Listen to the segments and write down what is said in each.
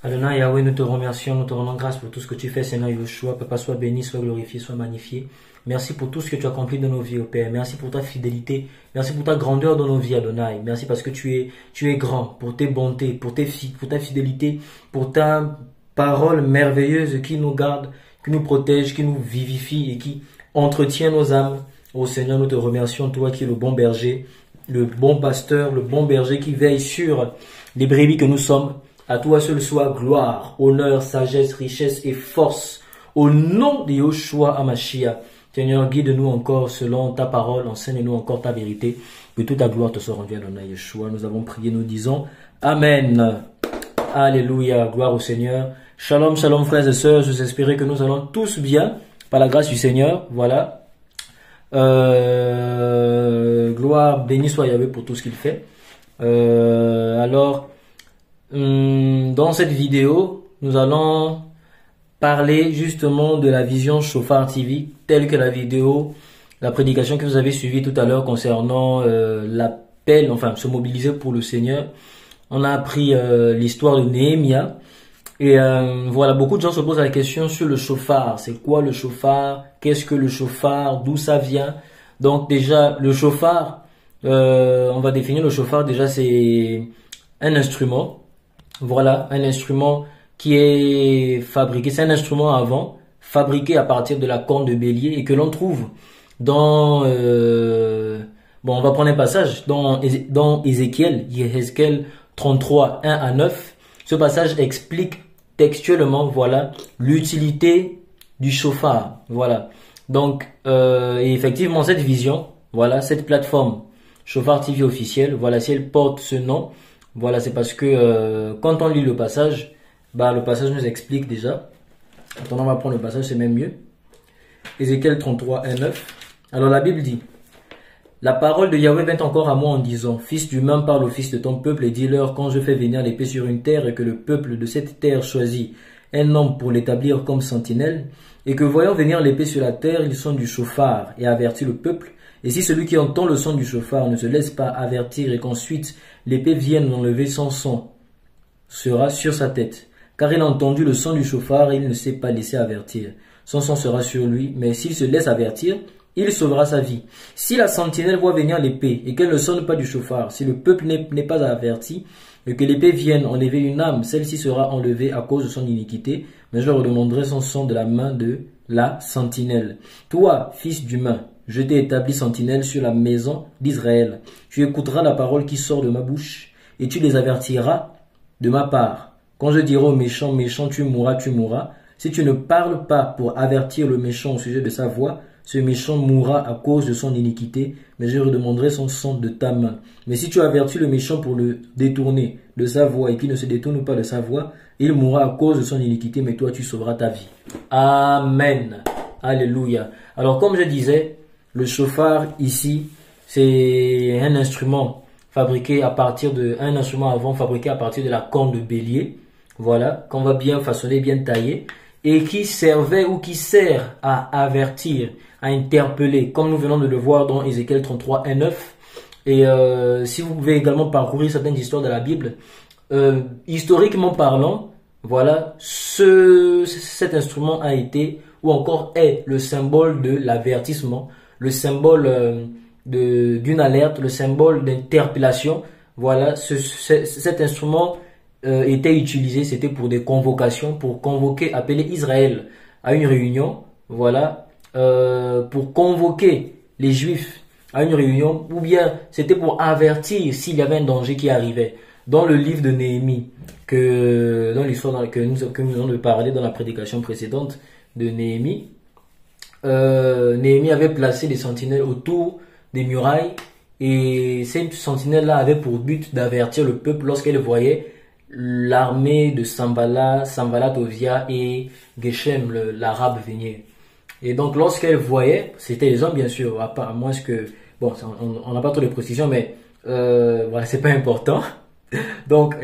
Adonai Yahweh, nous te remercions, nous te rendons grâce pour tout ce que tu fais, Seigneur Yeshua. Papa, sois béni, sois glorifié, sois magnifié. Merci pour tout ce que tu as accompli dans nos vies, ô Père. Merci pour ta fidélité. Merci pour ta grandeur dans nos vies, Adonai. Merci parce que tu es grand, pour tes bontés, pour ta fidélité, pour ta parole merveilleuse qui nous garde, qui nous protège, qui nous vivifie et qui entretient nos âmes. Ô Seigneur, nous te remercions, toi qui es le bon berger, le bon pasteur, le bon berger qui veille sur les brebis que nous sommes. À toi seul soit gloire, honneur, sagesse, richesse et force. Au nom de Yoshua Hamashiach, Seigneur, guide-nous encore selon ta parole, enseigne-nous encore ta vérité. Que toute ta gloire te soit rendue à l'honneur, Yeshua. Nous avons prié, nous disons Amen. Alléluia, gloire au Seigneur. Shalom, shalom frères et sœurs. Je espère que nous allons tous bien, par la grâce du Seigneur. Voilà. Gloire, béni soit Yahweh pour tout ce qu'il fait. Dans cette vidéo, nous allons parler justement de la vision Shofar TV, telle que la vidéo, la prédication que vous avez suivie tout à l'heure concernant l'appel, enfin se mobiliser pour le Seigneur. On a appris l'histoire de Néhémia et voilà, beaucoup de gens se posent la question sur le Shofar. C'est quoi le Shofar? Qu'est-ce que le Shofar? D'où ça vient? Donc déjà, le Shofar, on va définir le Shofar. Déjà, c'est un instrument. Voilà, un instrument qui est fabriqué, c'est un instrument à vent, fabriqué à partir de la corne de bélier et que l'on trouve dans, on va prendre un passage, dans Ézéchiel 33, 1 à 9. Ce passage explique textuellement, voilà, l'utilité du chauffard, voilà. Donc, et effectivement, cette vision, voilà, cette plateforme, Shofar TV officielle, voilà, si elle porte ce nom, voilà, c'est parce que quand on lit le passage nous explique déjà. Attends, on va prendre le passage, c'est même mieux. Ézéchiel 33, 1, 9. Alors la Bible dit: la parole de Yahweh vint encore à moi en disant: Fils d'humain, parle aux fils de ton peuple et dis-leur, quand je fais venir l'épée sur une terre et que le peuple de cette terre choisit un homme pour l'établir comme sentinelle, et que voyant venir l'épée sur la terre, ils sonne du chauffard et avertit le peuple. Et si celui qui entend le son du chauffard ne se laisse pas avertir et qu'ensuite l'épée vienne enlever son son, sera sur sa tête. Car il a entendu le son du chauffard et il ne s'est pas laissé avertir. Son sang sera sur lui, mais s'il se laisse avertir, il sauvera sa vie. Si la sentinelle voit venir l'épée et qu'elle ne sonne pas du chauffard, si le peuple n'est pas averti et que l'épée vienne enlever une âme, celle-ci sera enlevée à cause de son iniquité, mais je leur demanderai son sang de la main de la sentinelle. Toi, fils d'humain, je t'ai établi sentinelle sur la maison d'Israël. Tu écouteras la parole qui sort de ma bouche et tu les avertiras de ma part. Quand je dirai au méchant, méchant, tu mourras, tu mourras. Si tu ne parles pas pour avertir le méchant au sujet de sa voix, ce méchant mourra à cause de son iniquité, mais je redemanderai son sang de ta main. Mais si tu avertis le méchant pour le détourner de sa voix et qu'il ne se détourne pas de sa voix, il mourra à cause de son iniquité, mais toi tu sauveras ta vie. Amen. Alléluia. Alors comme je disais, le chauffard ici, c'est un instrument fabriqué à partir de la corne de bélier, voilà, qu'on va bien façonner, bien tailler, et qui servait ou qui sert à avertir, à interpeller, comme nous venons de le voir dans Ézéchiel 33, 1, 9. Et si vous pouvez également parcourir certaines histoires de la Bible, historiquement parlant, voilà, cet instrument a été ou encore est le symbole de l'avertissement, le symbole d'une alerte, le symbole d'interpellation. Voilà, cet instrument était utilisé, c'était pour des convocations, pour convoquer, appeler Israël à une réunion, voilà, pour convoquer les Juifs à une réunion, ou bien c'était pour avertir s'il y avait un danger qui arrivait. Dans le livre de Néhémie, dans l'histoire que nous avons parlé dans la prédication précédente de Néhémie, Néhémie avait placé des sentinelles autour des murailles et ces sentinelles-là avaient pour but d'avertir le peuple lorsqu'elles voyaient l'armée de Sanballat, Tovia et Geshem, l'arabe venir. Et donc lorsqu'elles voyaient, c'était les hommes bien sûr, à moins que, bon, on n'a pas trop de précisions, mais voilà, c'est pas important. Donc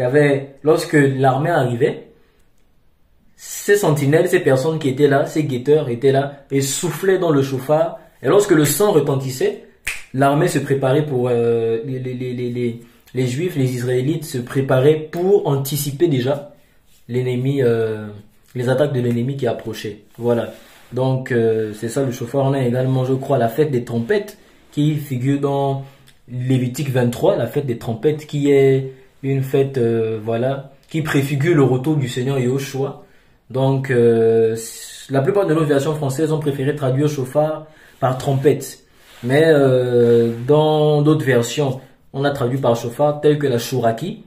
lorsque l'armée arrivait, ces sentinelles, ces personnes qui étaient là, ces guetteurs étaient là et soufflaient dans le chauffard. Et lorsque le sang retentissait, l'armée se préparait pour les Juifs, les Israélites se préparaient pour anticiper déjà l'ennemi, les attaques de l'ennemi qui approchaient. Voilà. Donc c'est ça le chauffard. On a également, je crois, la fête des trompettes qui figure dans Lévitique 23, la fête des trompettes, qui est une fête, voilà, qui préfigure le retour du Seigneur Yahushua. Donc la plupart de nos versions françaises ont préféré traduire chauffard par trompette. Mais dans d'autres versions, on a traduit par chauffard, tel que la Shoraki.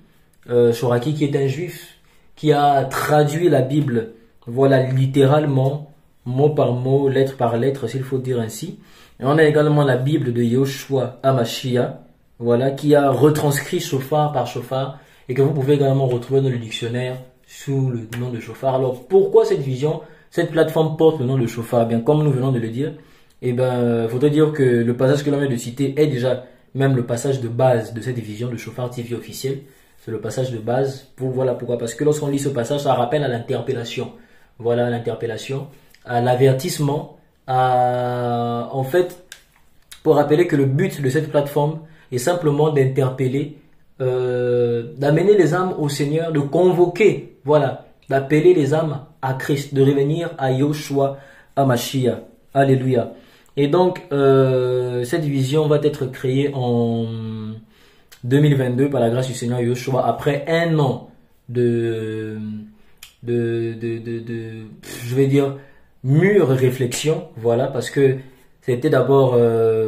Shoraki qui est un juif qui a traduit la Bible, voilà, littéralement, mot par mot, lettre par lettre, s'il faut dire ainsi. Et on a également la Bible de Yahushua HaMashiach, voilà, qui a retranscrit chauffard par chauffard, et que vous pouvez également retrouver dans le dictionnaire sous le nom de chauffard. Alors, pourquoi cette vision, cette plateforme porte le nom de chauffard? Bien, comme nous venons de le dire, eh ben, faudrait dire que le passage que l'on vient de citer est déjà même le passage de base de cette division de Chauffard TV officiel. C'est le passage de base. Voilà pourquoi. Parce que lorsqu'on lit ce passage, ça rappelle à l'interpellation. Voilà, l'interpellation, à l'avertissement, en fait, pour rappeler que le but de cette plateforme est simplement d'interpeller, d'amener les âmes au Seigneur, de convoquer, voilà, d'appeler les âmes à Christ, de revenir à Yahushua HaMashiach. Alléluia. Et donc, cette division va être créée en 2022 par la grâce du Seigneur Yahushua, après un an je vais dire, mûre réflexion, voilà, parce que c'était d'abord,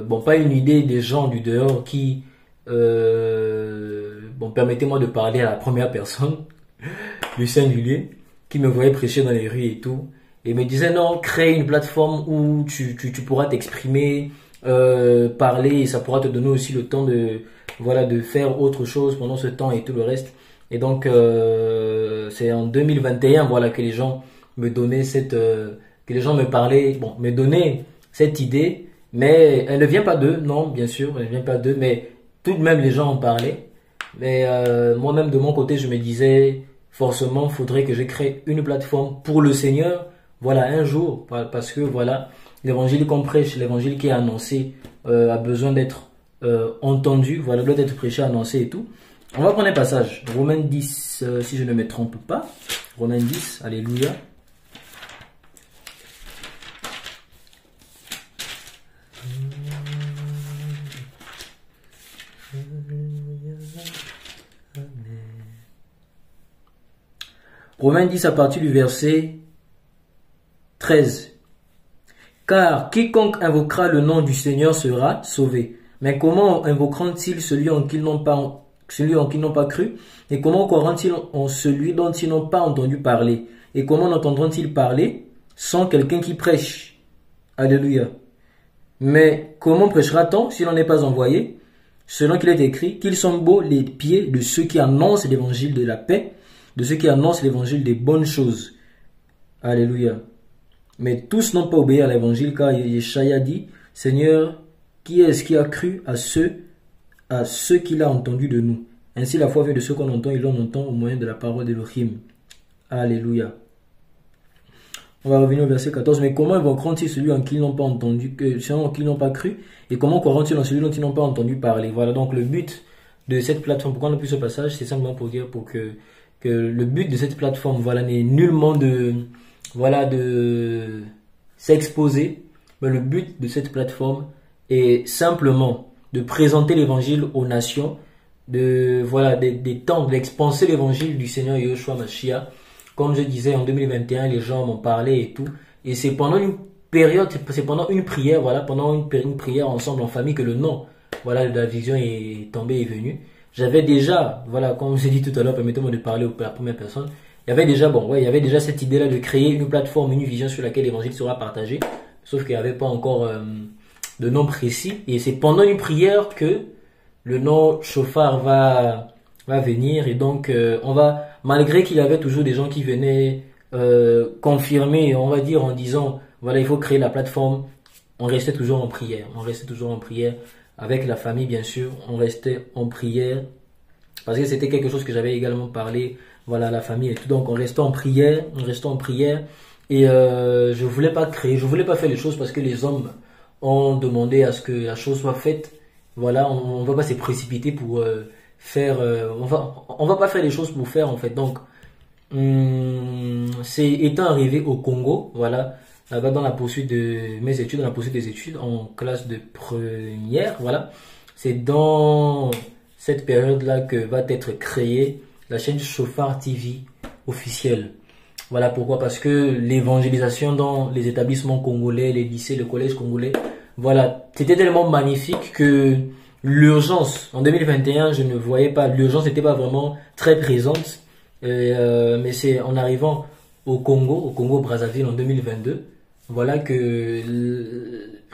bon, pas une idée des gens du dehors qui, bon, permettez-moi de parler à la première personne, du singulier, qui me voyait prêcher dans les rues et tout. Et me disait non, crée une plateforme où tu pourras t'exprimer, parler, et ça pourra te donner aussi le temps de, voilà, de faire autre chose pendant ce temps et tout le reste. Et donc c'est en 2021, voilà, que les gens me donnaient que les gens me parlaient, bon, me donnaient cette idée, mais elle ne vient pas d'eux, non, bien sûr, elle ne vient pas d'eux, mais tout de même les gens en parlaient. Mais moi-même de mon côté, je me disais forcément, faudrait que je crée une plateforme pour le Seigneur. Voilà, un jour, parce que voilà, l'évangile qu'on prêche, l'évangile qui est annoncé, a besoin d'être entendu, voilà, doit être prêché, annoncé et tout. On va prendre un passage, Romains 10, si je ne me trompe pas, Romains 10, alléluia. Romains 10 à partir du verset 13. Car quiconque invoquera le nom du Seigneur sera sauvé. Mais comment invoqueront-ils celui en qui ils n'ont pas cru? Et comment croiront-ils en celui dont ils n'ont pas entendu parler? Et comment entendront-ils parler sans quelqu'un qui prêche? Alléluia. Mais comment prêchera-t-on s'il n'en est pas envoyé? Selon qu'il est écrit, qu'ils sont beaux les pieds de ceux qui annoncent l'évangile de la paix, de ceux qui annoncent l'évangile des bonnes choses. Alléluia. Mais tous n'ont pas obéi à l'évangile, car Yeshaya dit, Seigneur, qui est-ce qui a cru à ceux qu'il a entendus de nous? Ainsi la foi vient de ceux qu'on entend, et l'on entend au moyen de la parole d'Elohim. Alléluia. On va revenir au verset 14. Mais comment invoqueront-ils celui en qui ils n'ont pas entendu, celui en qui ils n'ont pas cru? Et comment croiront-ils en celui dont ils n'ont pas entendu parler? Voilà donc le but de cette plateforme. Pourquoi on a pris ce passage? C'est simplement pour dire que le but de cette plateforme, voilà, n'est nullement de s'exposer, mais le but de cette plateforme est simplement de présenter l'évangile aux nations, d'étendre, d'expanser l'évangile du Seigneur Yahushua Mashiach. Comme je disais, en 2021, les gens m'ont parlé et tout, et c'est pendant une période, c'est pendant une prière, voilà, pendant une prière ensemble en famille que le nom, voilà, de la vision est tombé, est venu. J'avais déjà, voilà, comme j'ai dit tout à l'heure, permettez-moi de parler à la première personne. Il y avait déjà, il y avait déjà cette idée-là de créer une plateforme, une vision sur laquelle l'évangile sera partagé. Sauf qu'il n'y avait pas encore de nom précis. Et c'est pendant une prière que le nom chauffard va venir. Et donc, malgré qu'il y avait toujours des gens qui venaient confirmer, on va dire, en disant, voilà, il faut créer la plateforme, on restait toujours en prière. On restait toujours en prière. Avec la famille, bien sûr, on restait en prière. Parce que c'était quelque chose que j'avais également parlé, voilà, à la famille et tout. Donc, on restait en prière, Et je voulais pas faire les choses parce que les hommes ont demandé à ce que la chose soit faite. Voilà, on va pas se précipiter pour faire, on va pas faire les choses pour faire en fait. Donc, c'est étant arrivé au Congo, voilà, là-bas dans la poursuite de mes études, dans la poursuite des études en classe de première, voilà, c'est dans cette période-là que va être créée la chaîne Chauffard TV officielle. Voilà pourquoi, parce que l'évangélisation dans les établissements congolais, les lycées, le collège congolais, voilà, c'était tellement magnifique que l'urgence, en 2021, je ne voyais pas, l'urgence n'était pas vraiment très présente. Mais c'est en arrivant au Congo Brazzaville en 2022, voilà que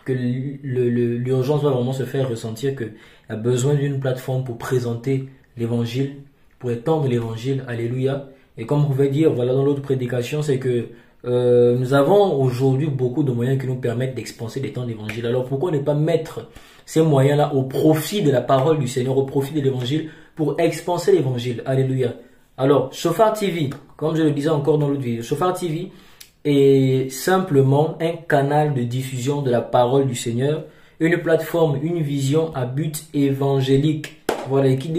l'urgence va vraiment se faire ressentir, qu'il y a besoin d'une plateforme pour présenter l'évangile, pour étendre l'évangile, alléluia. Et comme vous pouvez dire, voilà, dans l'autre prédication, c'est que nous avons aujourd'hui beaucoup de moyens qui nous permettent d'expanser des temps d'évangile. Alors pourquoi ne pas mettre ces moyens-là au profit de la parole du Seigneur, au profit de l'évangile, pour expanser l'évangile, alléluia. Alors, Chauffard TV, comme je le disais encore dans l'autre vidéo, Chauffard TV est simplement un canal de diffusion de la parole du Seigneur, une plateforme, une vision à but évangélique. Voilà, et qui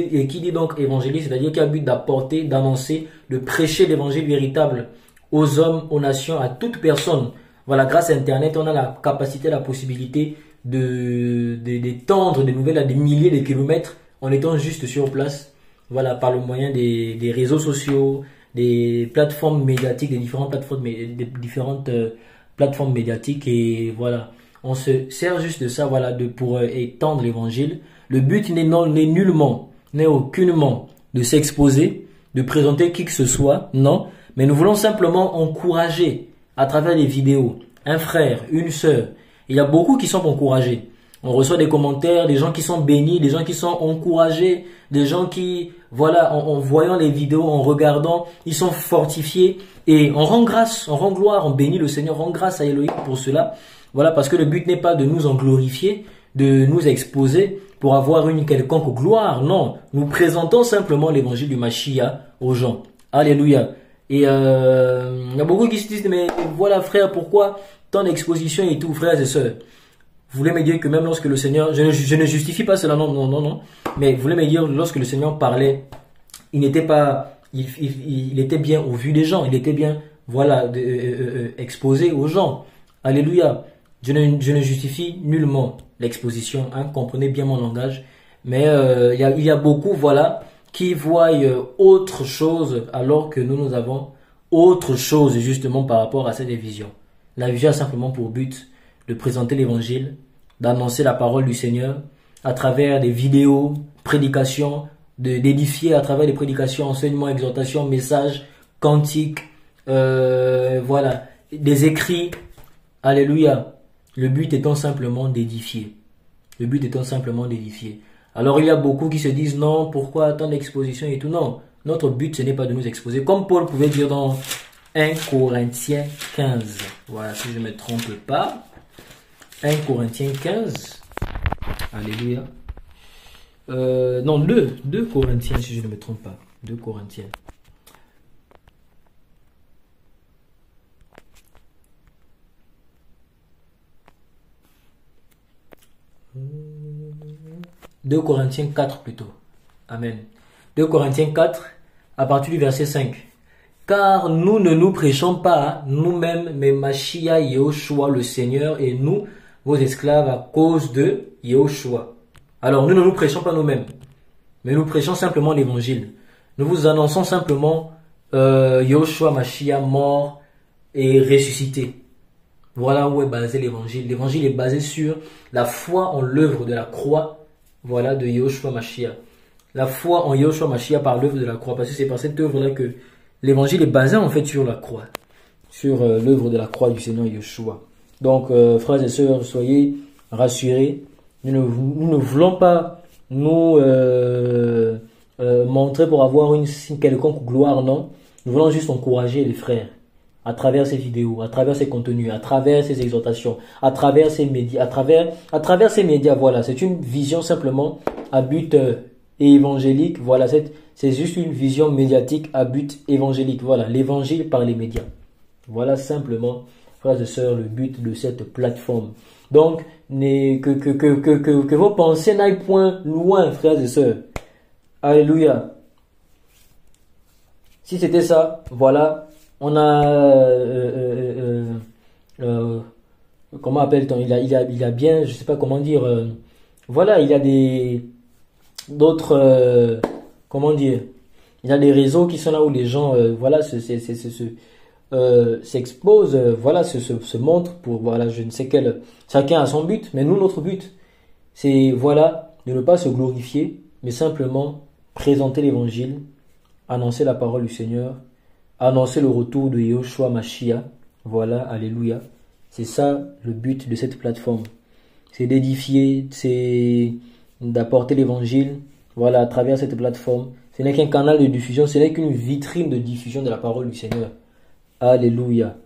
dit donc évangélique, c'est-à-dire qui a but d'apporter, d'annoncer, de prêcher l'évangile véritable aux hommes, aux nations, à toute personne. Voilà, grâce à Internet, on a la capacité, la possibilité d'étendre des nouvelles à des milliers de kilomètres en étant juste sur place. Voilà, par le moyen des réseaux sociaux, des plateformes médiatiques, des différentes plateformes médiatiques. Et voilà, on se sert juste de ça, voilà, pour étendre l'évangile. Le but n'est nullement, n'est aucunement de s'exposer, de présenter qui que ce soit, non. Mais nous voulons simplement encourager à travers des vidéos, un frère, une sœur. Il y a beaucoup qui sont encouragés. On reçoit des commentaires, des gens qui sont bénis, des gens qui sont encouragés, des gens qui, voilà, en voyant les vidéos, en regardant, ils sont fortifiés. Et on rend grâce, on rend gloire, on bénit le Seigneur, on rend grâce à Elohim pour cela. Voilà, parce que le but n'est pas de nous en glorifier, de nous exposer pour avoir une quelconque gloire. Non, nous présentons simplement l'évangile du Mashiach aux gens. Alléluia. Et il y a beaucoup qui se disent, mais voilà frère, pourquoi tant d'expositions et tout, frères et sœurs? Vous voulez me dire que même lorsque le Seigneur, je ne justifie pas cela, non, mais vous voulez me dire, lorsque le Seigneur parlait, il n'était pas, il était bien au vu des gens, il était bien, voilà, exposé aux gens. Alléluia. Je ne justifie nullement l'exposition, hein, comprenez bien mon langage, mais il y a beaucoup, voilà, qui voient autre chose alors que nous avons autre chose justement par rapport à cette vision. La vision a simplement pour but de présenter l'évangile, d'annoncer la parole du Seigneur à travers des vidéos, prédications, d'édifier à travers des prédications, enseignements, exhortations, messages, cantiques, voilà, des écrits. Alléluia. Le but étant simplement d'édifier. Le but étant simplement d'édifier. Alors il y a beaucoup qui se disent non, pourquoi tant d'expositions et tout. Non, notre but ce n'est pas de nous exposer. Comme Paul pouvait dire dans 1 Corinthiens 15. Voilà, si je ne me trompe pas. 1 Corinthiens 15. Alléluia. Non, 2 Corinthiens, si je ne me trompe pas. 2 Corinthiens. « 2 Corinthiens 4 plutôt. Amen. 2 Corinthiens 4, à partir du verset 5. Car nous ne nous prêchons pas nous-mêmes, mais Mashiach Yehoshua le Seigneur et nous, vos esclaves, à cause de Yehoshua. Alors, nous ne nous prêchons pas nous-mêmes, mais nous prêchons simplement l'évangile. Nous vous annonçons simplement Yehoshua Mashiach mort et ressuscité. Voilà où est basé l'évangile. L'évangile est basé sur la foi en l'œuvre de la croix, voilà, de Yehoshua Mashiach. La foi en Yehoshua Mashiach par l'œuvre de la croix, parce que c'est par cette œuvre-là que l'évangile est basé en fait sur la croix, sur l'œuvre de la croix du Seigneur Yeshua. Donc, frères et sœurs, soyez rassurés. Nous ne voulons pas nous montrer pour avoir une quelconque gloire, non. Nous voulons juste encourager les frères à travers ces vidéos, à travers ces contenus, à travers ces exhortations, à travers ces médias, à travers ces médias, voilà. C'est une vision simplement à but évangélique, voilà. C'est juste une vision médiatique à but évangélique, voilà. L'évangile par les médias. Voilà simplement, frères et sœurs, le but de cette plateforme. Donc, que vos pensées n'aillent point loin, frères et sœurs. Alléluia. Si c'était ça, voilà, on a, comment appelle-t-on, il a bien, je sais pas comment dire, voilà, il y a d'autres, comment dire, il y a des réseaux qui sont là où les gens, voilà, s'exposent, voilà, se montrent pour, voilà, je ne sais quel, chacun a son but, mais nous, notre but, c'est, voilà, de ne pas se glorifier, mais simplement présenter l'évangile, annoncer la parole du Seigneur, annoncer le retour de Yahushua Mashiach. Voilà, alléluia. C'est ça le but de cette plateforme. C'est d'édifier, c'est d'apporter l'évangile, voilà, à travers cette plateforme. Ce n'est qu'un canal de diffusion, ce n'est qu'une vitrine de diffusion de la parole du Seigneur. Alléluia.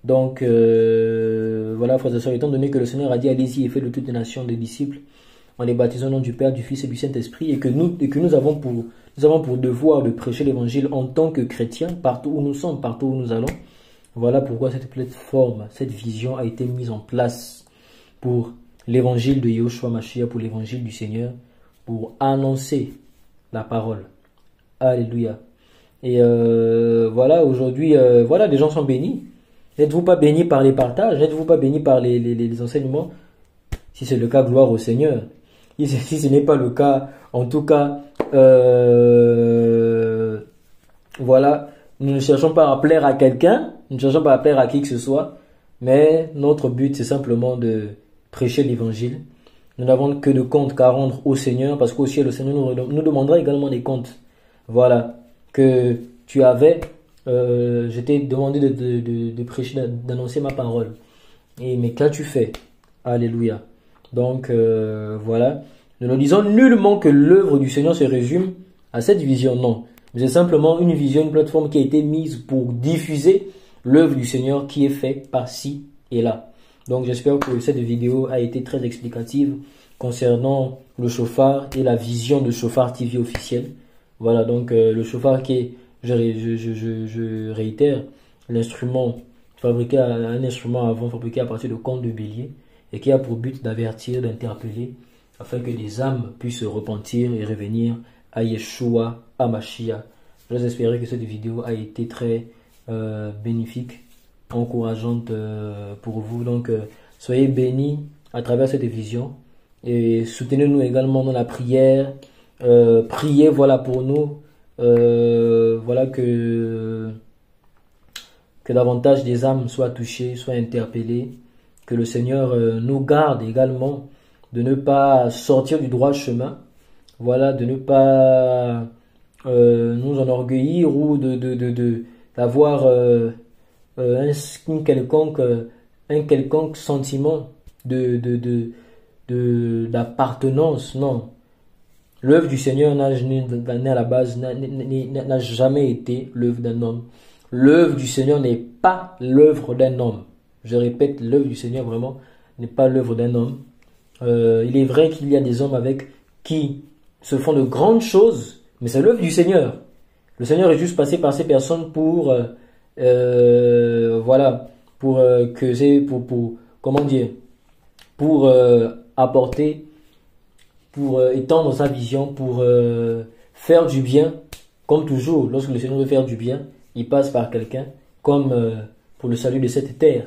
Donc, voilà, frères et sœurs, étant donné que le Seigneur a dit, allez-y et faites de toutes les nations des disciples, en les baptisant au nom du Père, du Fils et du Saint-Esprit, et que nous avons pour devoir de prêcher l'évangile en tant que chrétiens, partout où nous sommes, partout où nous allons. Voilà pourquoi cette plateforme, cette vision a été mise en place pour l'évangile de Yahushua Mashiach, pour l'évangile du Seigneur, pour annoncer la parole. Alléluia. Et voilà, aujourd'hui, voilà, les gens sont bénis. N'êtes-vous pas bénis par les partages? N'êtes-vous pas bénis par les enseignements? Si c'est le cas, gloire au Seigneur. Si ce n'est pas le cas, en tout cas, voilà, nous ne cherchons pas à plaire à quelqu'un, nous ne cherchons pas à plaire à qui que ce soit, mais notre but, c'est simplement de prêcher l'évangile. Nous n'avons que de comptes qu'à rendre au Seigneur, parce qu'au ciel, le Seigneur nous demandera également des comptes. Voilà, que tu avais, je t'ai demandé de prêcher, d'annoncer ma parole. Mais qu'as-tu fait? Alléluia. Donc, voilà. Nous ne disons nullement que l'œuvre du Seigneur se résume à cette vision, non. Mais c'est simplement une vision, une plateforme qui a été mise pour diffuser l'œuvre du Seigneur qui est faite par-ci et là. Donc, j'espère que cette vidéo a été très explicative concernant le chauffard et la vision de Chauffard TV officiel. Voilà, donc le chauffard qui est, je réitère, l'instrument fabriqué, un instrument avant fabriqué à partir de cornes de bélier et qui a pour but d'avertir, d'interpeller, afin que les âmes puissent se repentir et revenir à Yeshua, à Mashiach. J'ose espérer que cette vidéo a été très bénéfique, encourageante pour vous. Donc, soyez bénis à travers cette vision et soutenez-nous également dans la prière. Priez, voilà, pour nous. Voilà, que davantage des âmes soient touchées, soient interpellées. Que le Seigneur nous garde également de ne pas sortir du droit chemin, voilà, de ne pas nous enorgueillir ou d'avoir un quelconque sentiment d'appartenance, non. L'œuvre du Seigneur à la base n'a jamais été l'œuvre d'un homme. L'œuvre du Seigneur n'est pas l'œuvre d'un homme. Je répète, l'œuvre du Seigneur vraiment n'est pas l'œuvre d'un homme. Il est vrai qu'il y a des hommes qui se font de grandes choses, mais c'est l'œuvre du Seigneur. Le Seigneur est juste passé par ces personnes pour, voilà, comment dire, pour apporter, pour étendre sa vision, pour faire du bien, comme toujours. Lorsque le Seigneur veut faire du bien, il passe par quelqu'un, comme pour le salut de cette terre.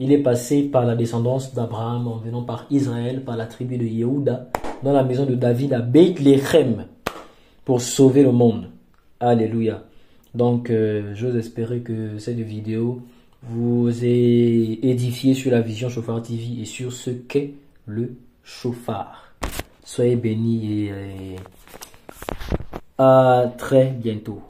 Il est passé par la descendance d'Abraham en venant par Israël, par la tribu de Yehuda, dans la maison de David à Bethléem, pour sauver le monde. Alléluia. Donc, j'ose espérer que cette vidéo vous ait édifié sur la vision Chauffard TV et sur ce qu'est le chauffard. Soyez bénis et à très bientôt.